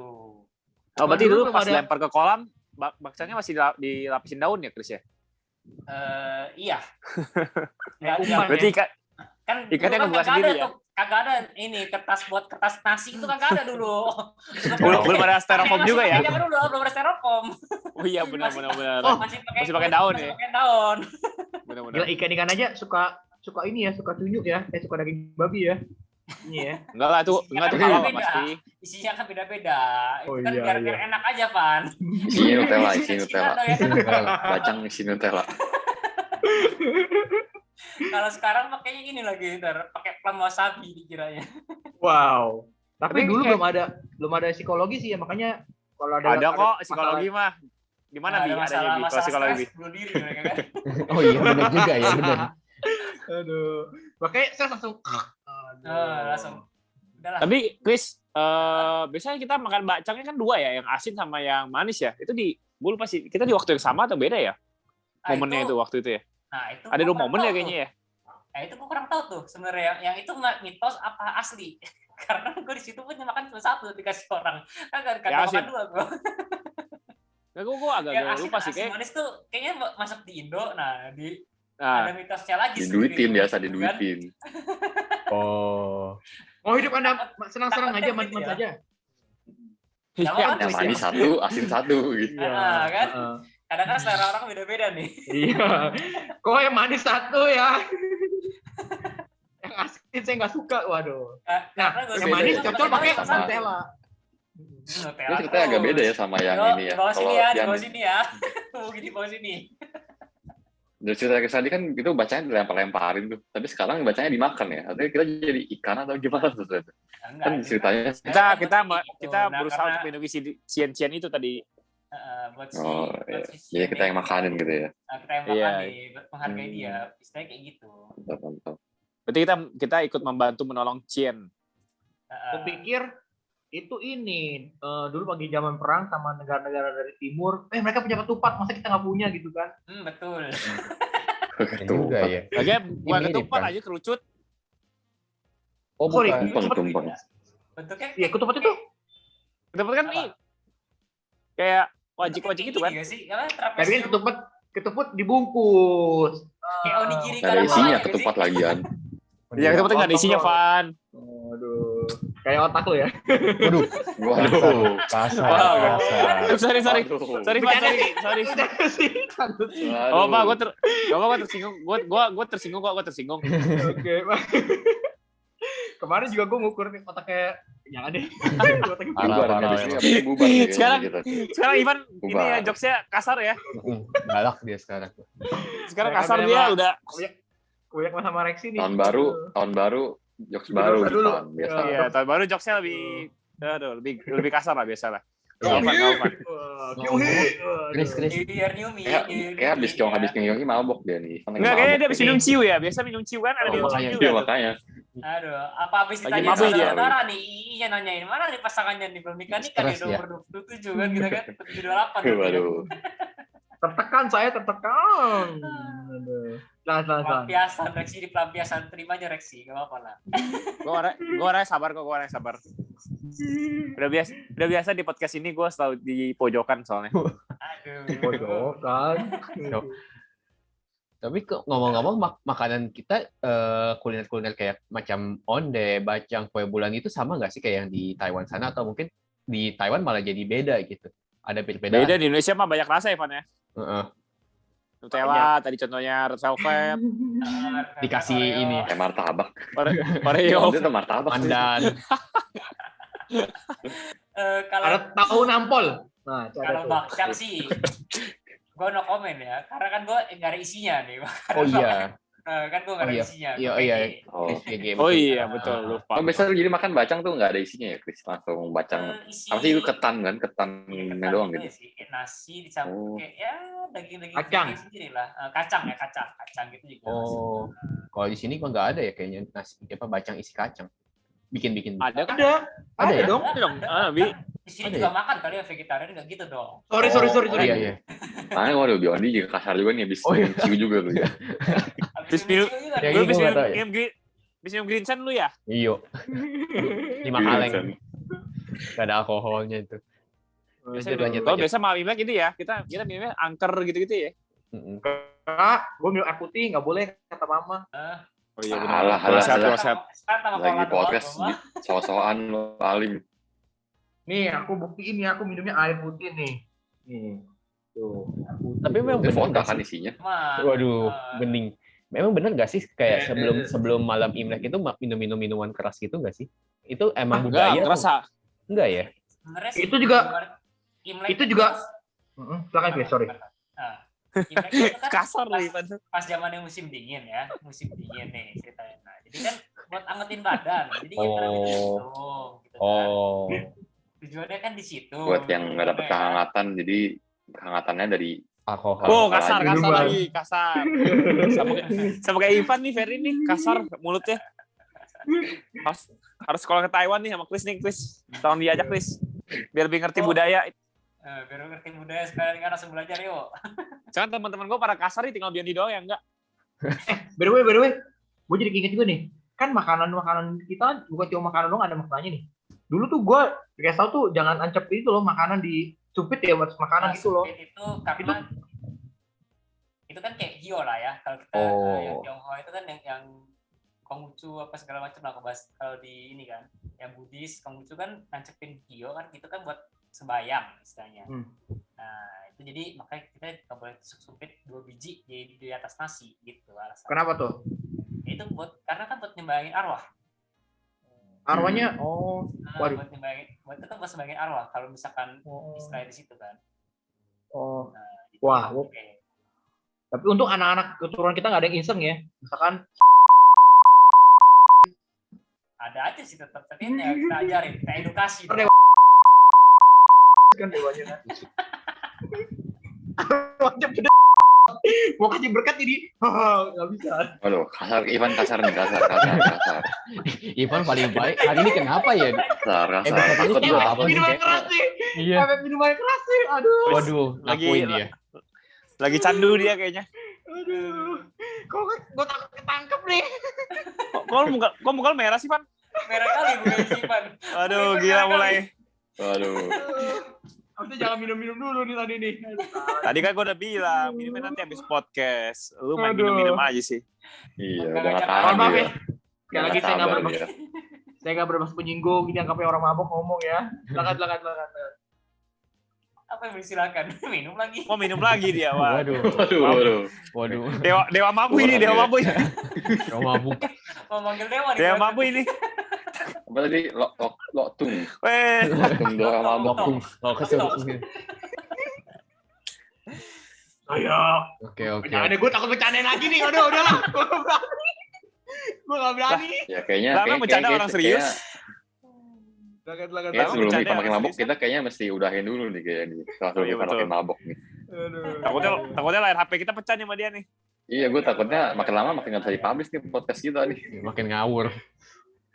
Oh, berarti dulu pas lempar ke kolam, bakcangnya masih dilapisin daun ya, Chris ya? Iya. Berarti kan ikannya ngebuka sendiri ya? Kagak ada ini kertas nasi itu kagak ada dulu. Belum ada styrofoam juga ya? Jangan dulu, belum ada styrofoam. Oh iya benar. Masih pakai daun ya? Pakai daun. Benar. Gila, ikan aja suka ini ya, suka cunyuk ya, suka daging babi ya. Ini ya. Enggak lah tuh, halal pasti. Isinya kan beda-beda. Oh, Itu kan iya, biar enak aja, Pan. Isinya Nutella. Bacang isi Nutella. Kalau sekarang pakainya ini lagi, pakai plum wasabi dikiranya. Wow. Tapi dulu belum ada psikologi sih ya, makanya kalau ada kok psikologi mah. Di mana Bi? Adanya Bi kalau psikologi. Bunuh diri mereka kan. Oh iya benar juga ya, benar. Aduh. Makanya saya langsung langsung. Udahlah. Tapi Chris, biasanya kita makan bacangnya kan dua ya, yang asin sama yang manis ya. Itu gue lupa sih, kita di waktu yang sama atau beda ya? Momennya itu waktu itu ya? Nah, itu ada 2 momen ya kayaknya ya? Nah, itu gue kurang tahu tuh sebenarnya yang itu mitos apa asli. Karena gue di situ pun makan cuma satu dikasih orang. Kan Ya, makan 2 gue. Nah, gue agak lupa sih kayak. Manis tuh kayaknya masuk di Indo. Nah, ada mitosnya lagi. Diduitin biasa, diduitin. Oh, hidup Anda senang-senang aja, manis-manis aja. Yang manis satu, asin satu gitu. Kan? Kadang-kadang selera orang beda-beda nih. Iya. Kok yang manis satu ya? Yang asin saya nggak suka, waduh. Nah, yang manis cocok pakai Nutella. Itu ceritanya agak beda ya sama yang ini ya. Di bawah sini ya. Mungkin di bawah sini. Dari cerita tadi kan itu bacanya dilempar-lemparin tuh. Tapi sekarang bacanya dimakan ya. Artinya kita jadi ikan atau gimana tuh? Kan ceritanya. Kita berusaha untuk melindungi Xian itu tadi. Buat jadi kita yang makanin gitu ya. Kita yang makanin, menghargai dia. Istilahnya kayak gitu. Mantap. Berarti kita ikut membantu menolong Xian. Aku pikir itu ini dulu pagi zaman perang sama negara-negara dari timur, mereka punya ketupat, masa kita nggak punya gitu kan? Betul. Juga ya. Lagian bukan ketupat aja kerucut. Oh bukan. Tumpeng. Bentuknya? Iya, ketupat itu. Ketupat kan nih kayak wajik-wajik gitu kan? Tapi kan ketupat dibungkus. Kayak onigiri kan. Ada isinya ketupat lagian. Iya, ketupat nggak ada isinya, Van. Waduh. Kayak otak lo ya. Waduh. Kasar. Sorry, Van. Sorry. Oh, Pak, gue tersinggung. Gue tersinggung. Oke, Pak. Kemarin juga gue ngukur nih otaknya, jangan deh. Bubar. Sekarang Ivan ini ya jokesnya kasar ya. Galak dia sekarang. Sekarang kasar dia udah. Kuyak sama Rexi nih. Tahun baru, jokes baru. Iya, tahun baru jokesnya lebih kasar lah biasa lah. Kawan. Chris. New Year New Me. Kayak habis Kyonggi mabok dia nih. Enggak, kayaknya dia habis minum ciu ya. Biasa minum ciu kan ada minum ciu makanya. juga. Iya makanya. Aduh, apa habis Lagi ditanya mabuk dia. saudara nih, iya nanyain mana nih pasangannya nih belum nikah nih kan Stres, dia umur 27 kan kita kan 28. Waduh. Saya tertekan. Aduh. Jangan. Pelampiasan Reksi di pelampiasan terima aja Reksi, enggak apa-apa lah. Gue orangnya sabar. Udah biasa di podcast ini gue selalu di pojokan soalnya. Aduh. Pojokan. Tapi ngomong-ngomong makanan kita kuliner-kuliner kayak macam onde, bacang, kue bulan itu sama nggak sih kayak yang di Taiwan sana atau mungkin di Taiwan malah jadi beda gitu? Ada perbedaan? Beda di Indonesia mah banyak rasa ya, Van ya. Nutella tadi contohnya red velvet, Dikasih ini Kayak martabak. Oreo, Itu martabak. pandan. Kalau Ada tahu nampol. Nah, kalau bakcang sih gue no comment ya, karena kan gue nggak ada isinya nih. Oh iya. Kan gue nggak ada Oh, iya. isinya. Iya. Oh. Oh iya betul lupa. Oh, biasa jadi makan bacang tuh nggak ada isinya ya, Chris? Langsung bacang. Apa sih itu ketan kan? Ketannya doang gitu. Sih, kayak nasi dicampur kayak ya daging-daging Kacang. sendiri lah. Kacang gitu juga. Oh, kalau di sini mah nggak ada ya kayaknya nasi bacang isi kacang. Bikin. Ada kan? Ada ya? dong. Ada dong. Bi. Di sini Ada juga makan kali ya vegetarian nggak gitu dong. Sorry. Oh, iya. Mana waduh, Biondi juga kasar juga nih, habis Oh, iya. ciu juga lu ya. Habis minum- Ya, Lu ini bisa gua nggak tahu ya. minum green sun lu ya? Iyo. 5 kaleng. Gak ada alkoholnya itu. Biasa Lanjut. kalau biasa malam Imlek gitu ya. Kita minumnya angker gitu-gitu ya. Mm-mm. Kak, gue minum air putih nggak boleh kata mama. Oh iya Alah, Sehat, alah. sehat. Lagi podcast so-soan lu alim. Nih, aku buktiin ya, aku minumnya air putih nih. Nih. Tuh, air putih. Tapi memang Itu benar vodka nggak kan sih? isinya. Waduh, bening. Memang benar nggak sih kayak sebelum malam Imlek itu minum minuman keras gitu nggak sih? Itu emang budaya? Enggak, kerasa. Enggak ya? Sebenarnya sih Itu juga- Imlek itu juga- Silakan, Chris, sorry. Imlek itu kan Kasar lu Ivan. pas zamannya musim dingin ya, musim dingin nih ceritanya. Nah, jadi kan buat angetin badan. Jadi kita minum gitu. Oh. Tujuannya kan di situ. Buat yang nggak dapet kehangatan, jadi kehangatannya dari Alkohol. Oh, kasar Minuman. lagi, kasar. Sama kayak Ivan nih, Ferry nih, kasar mulutnya. Harus sekolah ke Taiwan nih sama Chris nih, Chris. Tolong diajak, Chris. Biar lebih ngerti budaya. Biar ngerti budaya sekalian kan langsung belajar yuk. Jangan teman-teman gue para kasar nih, tinggal Biondi doang ya enggak. By the way, gue jadi inget juga nih. Kan makanan kita bukan cuma makanan dong, ada maknanya nih. Dulu tuh gue dikasih tau tuh jangan ancep itu loh makanan di supit ya buat makanan gitu loh. Itu karena itu kan kayak Gio lah ya. Kalau kita yang Tionghoa itu kan yang Konghucu apa segala macam lah bahas kalau di ini kan. Yang Buddhis Konghucu kan nancepin Gio kan itu kan buat sembayang istilahnya. Nah, itu jadi makanya kita nggak boleh sumpit 2 biji di atas nasi gitu alasannya. Kenapa tuh? Itu karena kan buat nyembayangin arwah. Arwahnya waduh. Buat nyembayangin, itu kan buat sembayangin arwah kalau misalkan istilahnya di situ kan. Gitu. Wah. Okay. Tapi untuk anak-anak keturunan kita nggak ada yang iseng ya. Misalkan ada aja sih tetap, tapi ya kita ajarin, kita edukasi. Kan dewanya kan. Mau kasih berkat jadi nggak bisa. Waduh, kasar. Ivan kasar nih, kasar. Ivan paling baik. Hari ini kenapa ya? Kasar. Takut Takut gua gua. apa sih? Minuman keras sih. Iya. Minuman keras sih. Aduh. Waduh, ngakuin dia. Lagi candu dia kayaknya. Aduh. Kok gue takut ketangkep nih. Kok muka lu merah sih, Van? Merah kali bukan sih, Pan. Aduh, gila mulai. Waduh. Harusnya jangan minum-minum dulu nih tadi nih. Tadi kan gue udah bilang, minumnya nanti habis podcast. Lu main Aduh. minum-minum aja sih. Iya, udah nggak Mohon tahan maaf dia. ya. Sekali lagi saya nggak Sabar bermaksud. dia. Saya nggak bermaksud menyinggung. Ini anggapnya orang mabok ngomong ya. Silakan. Apa yang silakan? Minum lagi. Mau minum lagi dia, wah. Waduh. Dewa mabuk ini, dewa mabuk ini. Kau mabuk. Mau manggil dewa nih. Dewa mabuk ini. Apa tadi? Loktung. Weh. Loktung doang mabok. Mabuk. Oh, kesuruh. Ayo. Oke. Jangan deh, gue takut bercandain lagi nih. Udahlah. Gue nggak berani. Ya kayaknya. Lah, emang bercanda orang serius? Silakan. Kayak sebelum bercanda kita makin ya, mabok, serius? kita kayaknya mesti udahin dulu nih kayaknya nih. Kalau Iya, kita betul. makin mabok nih. Aduh. Takutnya layar HP kita pecah nih sama dia nih. Iya, gue takutnya makin lama makin nggak bisa dipublish nih podcast kita nih. Makin ngawur.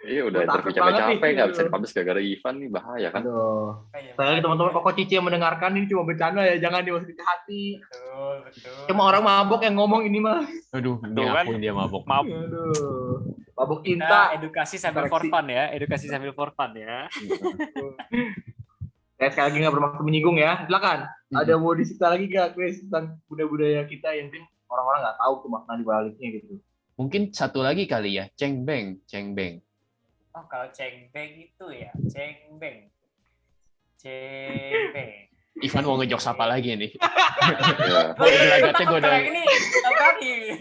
Iya, udah Gua takut interview banget capek-capek nih. nggak bisa dipublish gara-gara Ivan nih, bahaya kan? Aduh. Kayak Saya makanya. teman-teman Koko Cici yang mendengarkan ini cuma bercanda ya, jangan dimasukin ke hati. Betul. Cuma orang mabok yang ngomong ini mah. Aduh, Tuh dia kan. ngakuin dia mabok. Maaf. Aduh. Mabok Kita cinta. edukasi sambil for Koreksi. fun ya, edukasi sambil for fun ya. Saya sekali lagi nggak bermaksud menyinggung ya. Silakan. Ada mau disita lagi nggak, Chris, tentang budaya-budaya kita yang mungkin orang-orang nggak tahu tuh makna di baliknya gitu. Mungkin satu lagi kali ya, cengbeng. Oh, kalau cengbeng itu ya, cengbeng. Ivan mau ngejokes apa lagi nih? Iya. Oh, gelagatnya gue udah. Ini apa nih?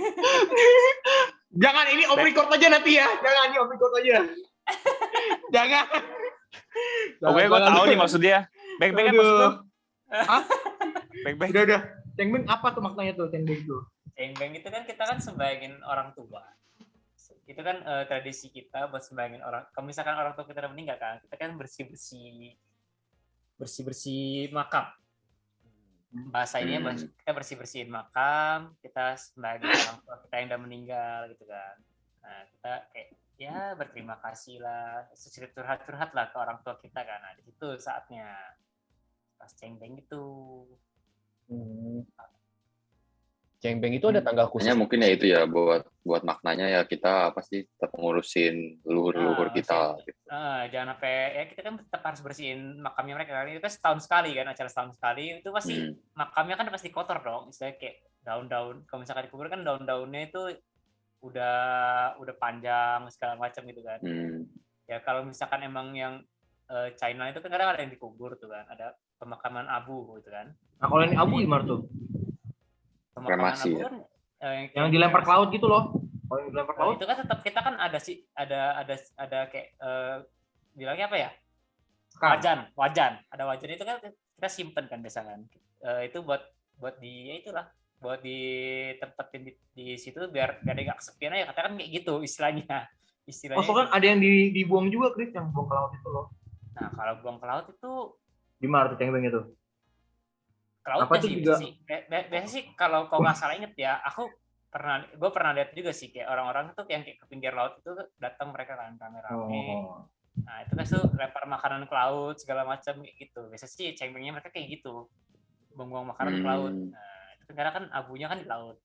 Jangan ini off record aja nanti ya. Jangan ini off record aja. Jangan. Oke, gue tahu nih maksud dia. Beng-beng apa maksud lu? Aduh. Hah? Beng-beng. Udah. Cengbeng apa tuh maknanya tuh cengbeng tuh? Cengbeng itu kan kita kan sembayangin orang tua. Itu kan tradisi kita buat sembayangin orang. Kalau misalkan orang tua kita udah meninggal kan, kita kan bersih-bersih makam. Bahasa ini kita bersih-bersihin makam, kita sembayangin orang tua kita yang udah meninggal gitu kan. Nah, kita kayak ya berterima kasih lah, curhat-curhat lah ke orang tua kita kan. Nah, di situ saatnya pas cengbeng itu. Cengbeng itu ada tanggal khusus. Makanya mungkin ya itu ya buat maknanya ya kita pasti tetap ngurusin leluhur kita. Gitu. Jangan sampai ya kita kan tetap harus bersihin makamnya mereka kan. Itu kan setahun sekali kan, acara setahun sekali itu pasti makamnya kan pasti kotor dong. Misalnya kayak daun-daun, kalau misalkan dikubur kan daun-daunnya itu udah panjang segala macam gitu kan. Ya kalau misalkan emang yang China itu kan kadang ada yang dikubur tuh kan, ada pemakaman abu gitu kan. Nah, kalau ini abu gimana tuh? Pemakaman Kremasi, abu ya? kan Yang dilempar ke laut gitu loh. Kalau yang dilempar ke laut itu kan tetap kita kan ada kayak bilangnya apa ya? Wajan. Ada wajan itu kan kita simpen kan biasa kan. Itu buat di ya itulah, buat ditempatin di situ biar gak ada yang kesepian aja, katakan kayak gitu istilahnya. Oh, so kan ada yang dibuang juga, Chris, yang buang ke laut itu loh. Nah, kalau buang ke laut itu Gimana tuh cengbeng itu? ke laut Apa sih, tuh juga? biasa sih kalau nggak salah inget ya, gue pernah lihat juga sih kayak orang-orang tuh yang kayak ke pinggir laut itu datang mereka kan rame-rame. Nah, itu kan tuh lempar makanan ke laut segala macam kayak gitu. Biasa sih cengbengnya mereka kayak gitu. Buang-buang makanan ke laut. Nah, itu karena kan abunya kan di laut.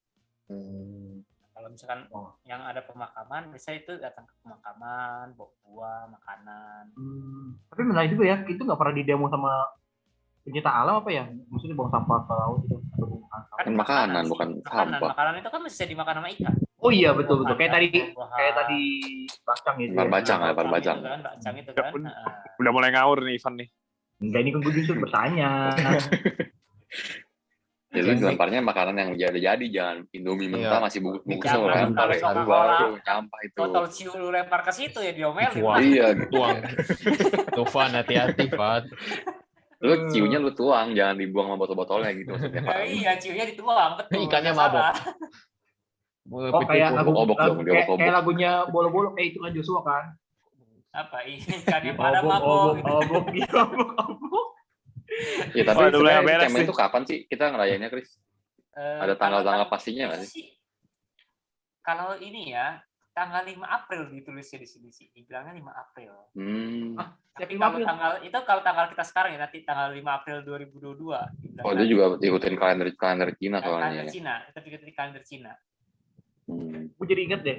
Kalau misalkan yang ada pemakaman, biasanya itu datang ke pemakaman, bawa buah, makanan. Tapi menarik juga ya, itu nggak pernah didemo sama pencinta alam apa ya? Maksudnya buang sampah ke laut itu atau buang sampah. Kan makanan, bukan sampah. Makanan itu kan bisa dimakan sama ikan. Oh iya, betul. Kayak tadi bacang gitu. Bacang ya. Bacang itu kan. Udah mulai ngawur nih Ivan nih. Enggak, ini kan gue justru bertanya. Ya lu lemparnya makanan yang jadi jangan Indomie mentah masih bungkus lo lempar ya. Baru nyampah itu. Botol ciu lu lempar ke situ ya diomelin. Iya, tuang. Tuh Van, hati-hati Van. Lu ciunya lu tuang, jangan dibuang sama botol-botolnya gitu maksudnya. Iya, ciunya dituang, betul. Ikannya mabok. Oh, kayak lagunya Bolo-Bolo kayak itu kan Joshua kan. Apa ikannya pada mabok. Obok. Ya tapi sebenarnya itu kapan sih kita ngerayainnya, Chris? Ada tanggal-tanggal pastinya nggak sih? Kalau ini ya, tanggal 5 April ditulisnya di sini sih. Dibilangnya 5 April. Tapi kalau tanggal kita sekarang ya, nanti tanggal 5 April 2022. Oh, dia juga ikutin kalender Cina soalnya. Kalender Cina, kita ikutin kalender Cina. Gue jadi inget deh.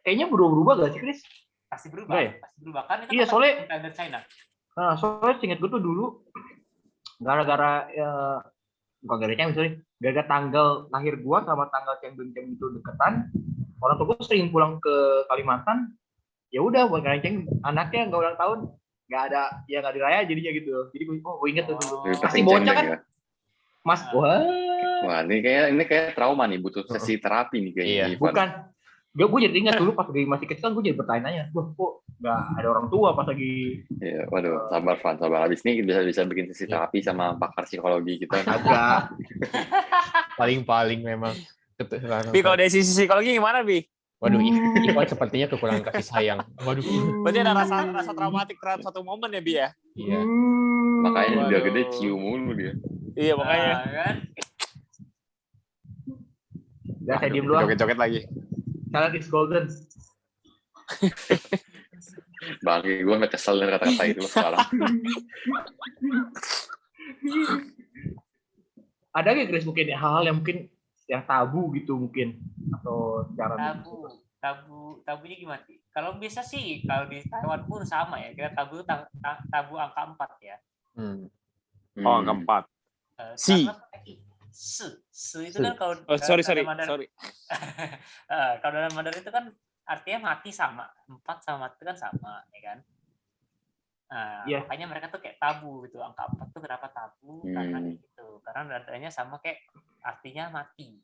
Kayaknya berubah gak sih, Chris? Pasti berubah. Pasti berubah kan? Iya, soalnya kalender China. Nah, soalnya inget gue tuh dulu gara-gara bukan gara-gara misalnya gara-gara tanggal lahir gue sama tanggal cengbeng itu deketan, orang tua gue sering pulang ke Kalimantan, ya udah buat ngerayain anaknya nggak ulang tahun, nggak diraya jadinya gitu. Jadi gue inget tuh dulu. Pasti bocah kan, Mas. Wah, ini kayak trauma nih, butuh sesi terapi nih kayaknya. Iya. Bukan. Gue jadi ingat dulu pas masih kecil kan gue jadi bertanya-tanya, kok nggak ada orang tua pas lagi. Iya, waduh, sabar Van, sabar. Habis ini bisa bikin sesi terapi sama pakar psikologi kita. Agak. Paling memang. Bi, kalau dari sisi psikologi gimana, Bi? Waduh, Ivan sepertinya kekurangan kasih sayang. Waduh. Berarti ada rasa traumatik terhadap satu momen ya, Bi ya? Iya. Makanya dia Waduh. gede cium mulu dia. Iya, makanya. Kan? Ya saya diem dulu. Joget-joget lagi. Salah is golden. Bagi gue nggak kesel dengan kata-kata itu sekarang. Ada nggak Grace mungkin hal-hal yang mungkin yang tabu gitu mungkin atau cara Tabunya gimana sih? Kalau biasa sih kalau di Taiwan pun sama ya. Kita tabu angka 4 ya. Oh, angka 4. Si. Se itu kan kalau sorry. kalau dalam Mandarin itu kan artinya mati sama 4 sama mati kan sama ya kan. Makanya mereka tuh kayak tabu gitu. Angka 4 tuh kenapa tabu? Karena gitu. Karena nadanya sama kayak artinya mati.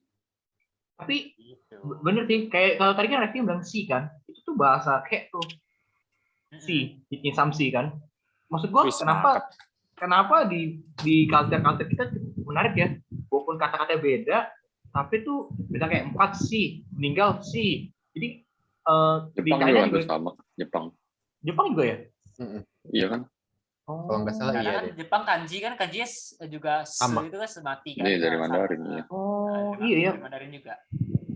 Tapi gitu. Bener sih, kayak kalau tadi kan Revi bilang si kan, itu tuh bahasa kayak tuh si, bikin samsi kan. Maksud gue kenapa di culture kita cukup menarik ya, walaupun kata-kata beda, tapi tuh beda kayak 4 si, meninggal si. Jadi di Jepang China juga sama. Jepang juga ya? Iya kan? Kalau nggak salah iya deh. Jepang kanjinya juga sama. itu kan semati kan. Ini dari Mandarin ya. Oh iya ya. Dari Mandarin juga.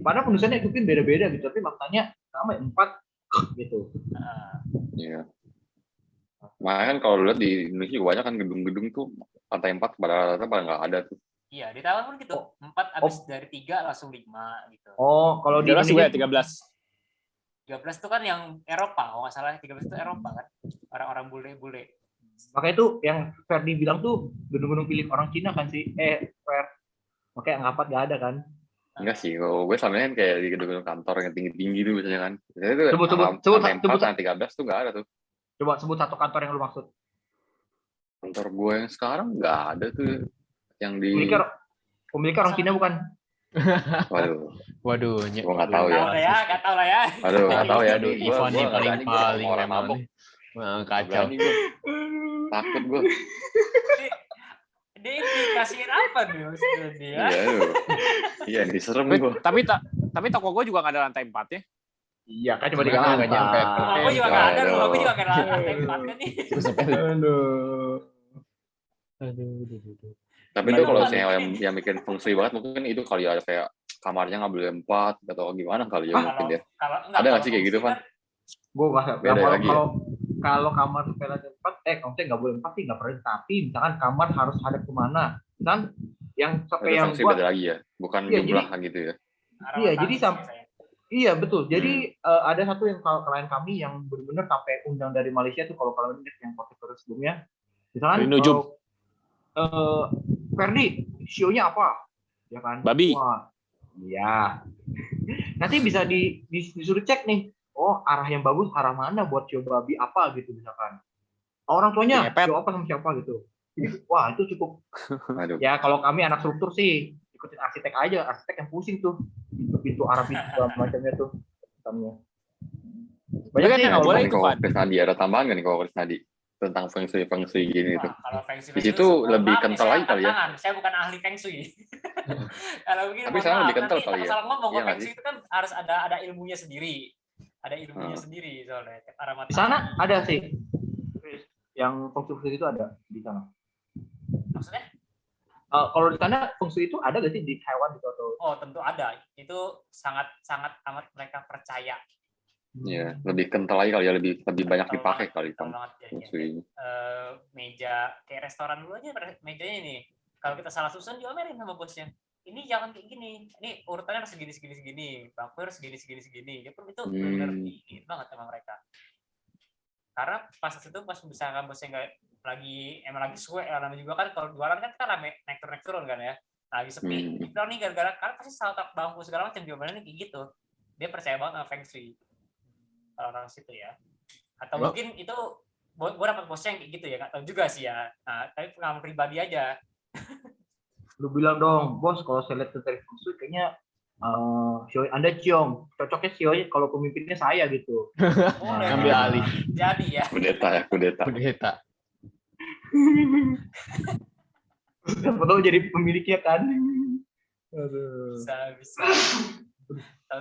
Padahal penulisannya mungkin beda-beda gitu, tapi maknanya sama 4 gitu. Iya. Makanya kan kalau lihat di Indonesia juga banyak kan gedung-gedung tuh lantai 4 pada nggak ada tuh. Iya, di Taiwan pun gitu. 4 habis dari 3 langsung 5 gitu. Oh, kalau di Indonesia 13 tuh kan yang Eropa, kalau nggak salah 13 itu Eropa kan. Orang-orang bule-bule. Makanya itu yang Ferdi bilang tuh gedung-gedung pilih orang Cina kan sih. Fer. Makanya angka 4 nggak ada kan? Enggak sih, kalau gue sama kan kayak di gedung-gedung kantor yang tinggi-tinggi tuh biasanya kan. Biasanya tuh Sebut, lantai 4, lantai 13 tuh nggak ada tuh. Coba sebut satu kantor yang lu maksud. Kantor gue yang sekarang nggak ada tuh yang di... Pemiliknya orang Cina bukan? Waduh, gue nggak tahu ya. Nggak tahu lah ya. Aduh, nggak tahu ya. Ivan nih paling orang mabuk. Kacau. Takut gue. Dia dikasihin apa nih maksudnya dia? Iya, diserem gue. Tapi toko gue juga nggak ada lantai 4 ya. Iya, kan cuma di lantai. Rumah gue juga nggak ada, rumah gue juga nggak ada lantai 4 kan nih. Aduh. Tapi itu kalau saya yang bikin feng shui banget, mungkin itu kali ada kayak kamarnya nggak boleh 4 atau gimana kali ya mungkin ya. Ada nggak sih kayak gitu kan? Gue nggak beda lagi. Kalau kamar supaya 4, maksudnya nggak boleh 4 sih nggak pernah. Tapi misalkan kamar harus hadap kemana, kan yang sampai yang gua beda lagi ya, bukan jumlah gitu ya. Iya, jadi iya betul. Jadi ada satu yang klien kami yang benar-benar sampai undang dari Malaysia tuh kalau kalian lihat yang podcast sebelumnya, misalkan Ferdi, sionya apa? Ya kan? Babi. Wah, iya. Nanti bisa disuruh cek nih. Oh, arah yang bagus arah mana buat show babi apa gitu misalkan. Orang tuanya show apa sama siapa gitu. Wah, itu cukup. Ya kalau kami anak struktur sih ikutin arsitek aja, arsitek yang pusing tuh. Pintu arah pintu macamnya tuh. Banyak sih nggak boleh itu Pak. Krisnadi ada tambahan nggak nih kalau Krisnadi tentang feng shui gini itu? Di situ lebih kental lagi kali ya. Saya bukan ahli feng shui. Kalau begini, tapi sekarang lebih kental kali ya. Salah ngomong, feng shui itu kan harus ada ilmunya sendiri. Ada ilmunya sendiri soalnya. Di sana ada sih. Yang feng shui itu ada di sana. Maksudnya? Kalau di sana feng shui itu ada nggak sih di Taiwan gitu atau? Oh, tentu ada. Itu sangat amat mereka percaya. Iya, lebih kental lagi kali ya, lebih banyak dipakai kali kan. Meja kayak restoran dulu aja, mejanya nih. Kalau kita salah susun diomelin sama bosnya. Ini jangan kayak gini. Ini urutannya harus segini. Bangku harus segini. Dia pun itu benar-benar dingin banget sama mereka. Karena pas misalkan bosnya nggak emang lagi suwe, namanya juga kan kalau jualan kan kita rame naik turun kan ya. Lagi sepi. Itu nih gara-gara karena pasti salah tak bangku segala macam diomelin kayak gitu. Dia percaya banget sama feng shui. Orang situ ya. Atau mungkin itu gue dapat bosnya yang kayak gitu ya, nggak tahu juga sih ya. Nah, tapi pengalaman pribadi aja. Lu bilang dong, bos, kalau saya lihat dari feng shui kayaknya Xiao Anda ciong, cocoknya Xiao kalau pemimpinnya saya gitu. Ambil alih. Jadi ya. Pendeta. Siapa tahu jadi pemiliknya kan. Bisa.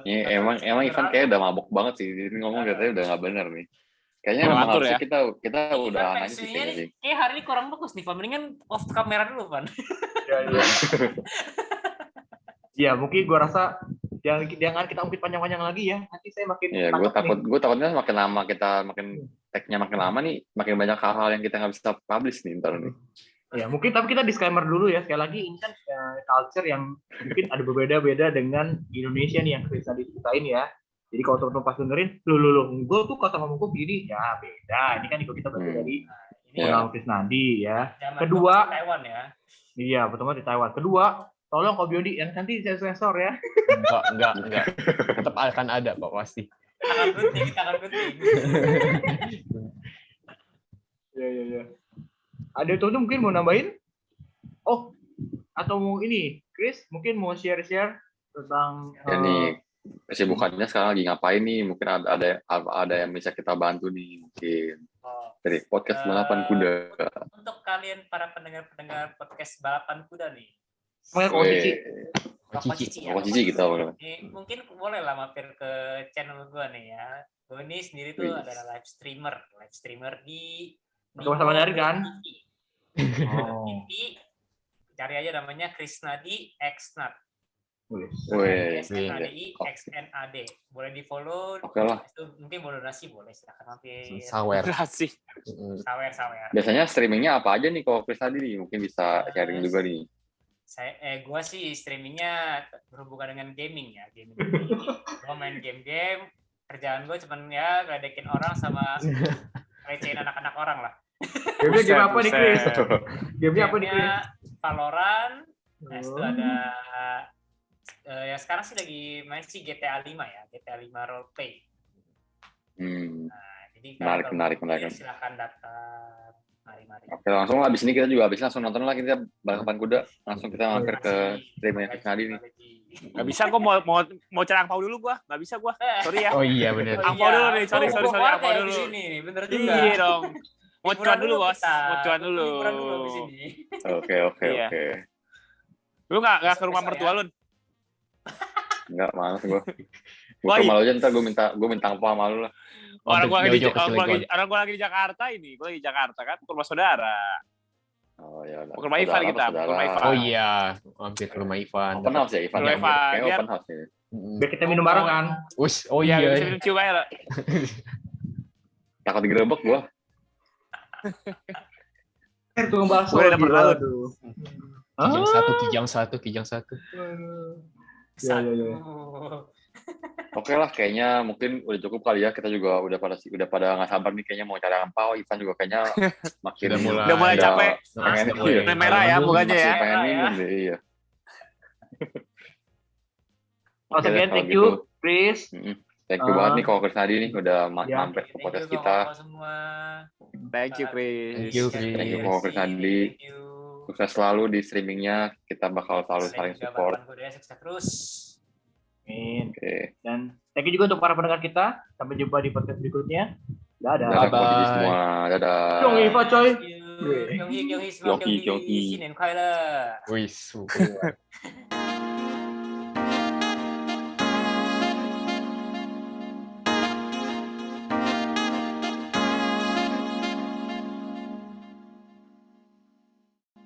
Emang Ivan kayak udah mabok banget sih. Ini ngomong katanya udah nggak bener nih. Kayaknya Kurang memang atur harusnya ya. kita udah nanya sih Pensiunnya kayaknya nih, sih. kayak hari ini kurang bagus nih, Van. Mendingan off kamera dulu, Van. Ya, mungkin gua rasa jangan kita ungkit panjang-panjang lagi ya. Nanti saya makin Iya, gue takutnya makin lama kita tag-nya makin lama nih, makin banyak hal-hal yang kita nggak bisa publish nih ntar nih. Ya, mungkin tapi kita disclaimer dulu ya. Sekali lagi ini kan culture yang mungkin ada berbeda-beda dengan Indonesia nih yang Chris tadi ceritain ya. Jadi kalau teman-teman pas dengerin, gue tuh kata ngomongku gini, ya beda. Ini kan ikut kita belajar dari orang Chris Nadi ya. Kedua, Taiwan ya. iya, pertama di Taiwan. Kedua, tolong Ko Biodi yang nanti sensor ya. Enggak. Tetap akan ada kok pasti. Tangan penting. Iya. Ada tuh mungkin mau nambahin? Oh, atau mau ini, Chris mungkin mau share-share tentang Nih kesibukannya sekarang lagi ngapain nih? Mungkin ada yang bisa kita bantu nih mungkin dari podcast Balapan Kuda. Untuk kalian para pendengar podcast Balapan Kuda nih. Cici kita boleh. Mungkin boleh lah mampir ke channel gue nih ya. Gue ini sendiri tuh adalah live streamer di sama nyari kan? TV. Cari aja namanya Krisnadi Xnat. Krisnadi XNAD. Boleh di follow. Oke lah. Mungkin boleh donasi, boleh silakan mampir. Sawer. Biasanya streamingnya apa aja nih kalau Krisnadi nih? Mungkin bisa sharing juga nih. Gue sih streamingnya berhubungan dengan gaming ya. Gue main game. Kerjaan gue cuman ya ngeledekin orang sama recehin anak-anak orang lah. Game apa nih, Chris? Game-nya apa nih, Chris? Valorant. Nah, itu ada ya sekarang sih lagi main sih GTA 5 ya, GTA 5 roleplay. Nah, jadi menarik. Silakan datang. Mari. Oke, langsung habis ini kita juga langsung nonton lah kita Balapan Kuda. Langsung kita mampir ke streamnya Krisnadi nih. Gak bisa, gue mau cari angpau dulu gue. Gak bisa gue. Sorry ya. Oh iya benar. Angpau dulu nih. Sorry. Angpau dulu. Di sini, bener juga. Iya dong. Mau cuan dulu, Bos. Mau cuan dulu. Oke. Lu gak ke rumah mertua lu? Enggak, males gue. Gue ke malu aja, ntar gue minta angpau sama lu lah. Orang gue lagi di Jakarta ini. Gue lagi di Jakarta kan, ke rumah saudara. Oh iya. Ke rumah Ivan kita. Oh iya, mampir ke rumah Ivan. Open house ya, Ivan. Kayak open house ya. Biar kita minum bareng kan. Oh iya. Bisa minum cium aja lah. Takut digerebek gue. Tukang bakso. Gue udah pernah Kijang satu. Ya. Oke lah, kayaknya mungkin udah cukup kali ya. Kita juga udah pada nggak sabar nih kayaknya mau cari angpau. Ivan juga kayaknya makin udah mulai capek. Pengen merah ya mukanya ya. Pengen minum deh, iya. Once again, thank you, Chris. Thank you banget nih kalau Krisnadi nih udah mampir ke podcast kita. Thank you, Chris. Thank you kalau Krisnadi. Sukses selalu di streamingnya. Kita bakal selalu saling support. Sukses terus. Amin. Oke. Dan thank you juga untuk para pendengar kita. Sampai jumpa di podcast berikutnya. Dadah. Dadah semua. Dadah. Yonggi, Pak Coy. Yonggi, 新年快乐。Wih, super.